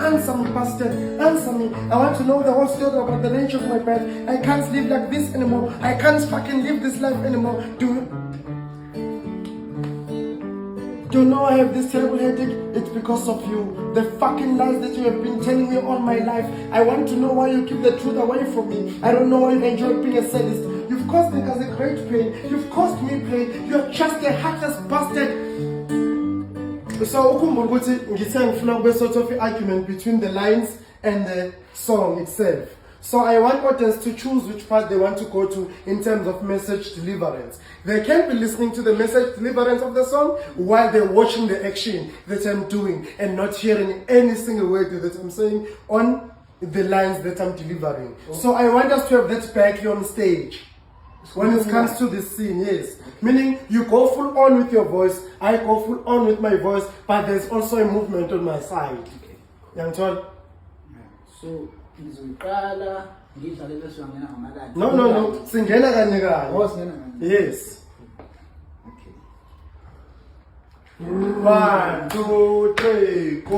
answer me, bastard, answer me. I want to know the whole story about the nature of my birth. I can't live like this anymore. I can't fucking live this life anymore. Do you know I have this terrible headache? It's because of you. The fucking lies that you have been telling me all my life. I want to know why you keep the truth away from me. I don't know why you enjoy being a sadist. You've caused me a great pain. You've caused me pain. You're just a heartless bastard. So ukhumbula ukuthi ngithe ngifuna kube sort of an argument between the lines and the song itself. So I want audience to choose which part they want to go to in terms of message deliverance. They can be listening to the message deliverance of the song while they're watching the action that I'm doing and not hearing any single word that I'm saying on the lines that I'm delivering. So I want us to have that back here on stage. When it comes to this scene, yes. Meaning you go full on with your voice, I go full on with my voice, but there's also a movement on my side. Okay. Young Tol? So, ngizoqala ngidlale bese uyangena ngamakade. No. Singena kanye kanye. Oh, singena kanye. Yes. Okay. 1, 2, 3, go.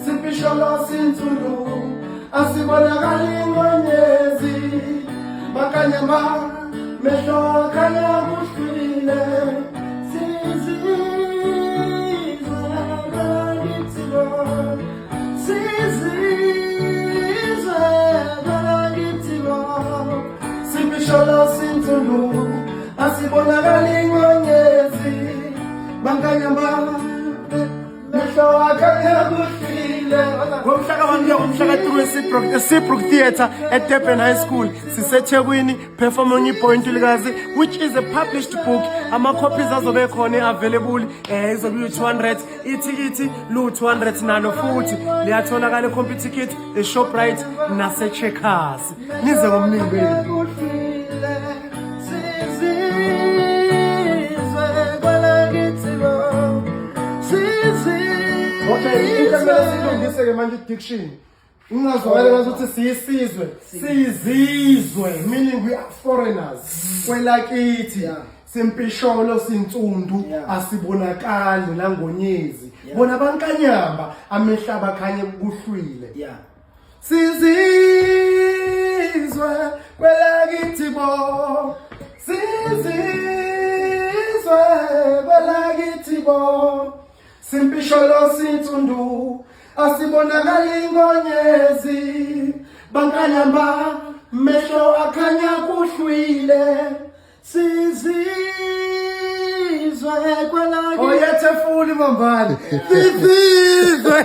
Sipisholo sintulu asibonakali ngonyezi bakanyama mehlo kanya kushwile sizizwe balagitilo sipisholo sintulu asibonakali ngonyezi bakanyama mehlo kanya kushwile. Ngomhlaka 3 eSeabrook Theatre at Durban High School siseThekwini performing iPoint Ulikazi, which is a published book. Ama-copies azobe khona available izobe 200 ithikithi lu 200 nalo futhi liyatholakala eComputicket, eShoprite naseCheckers. Nize ngomningi wenu. Okay, inkamela silungise-ke manje diction. Ingazwakala ngazuthi siyisizwe, siyizizwe, meaning we are foreigners. Kwelakithi, simpisholo sinsundu, asibonakali langonyezi. Bona bankanyamba, amehla bakhanye kuhlwile. Sizizwe, kwelakithi bo. Sizizwe, kwelakithi bo. Simpisholo sinsundu asibonakali ngonyezi bankanyamba mehlo akhanya kuhlwile sizizwe kwelakithi oyethefuli mambali sizizwe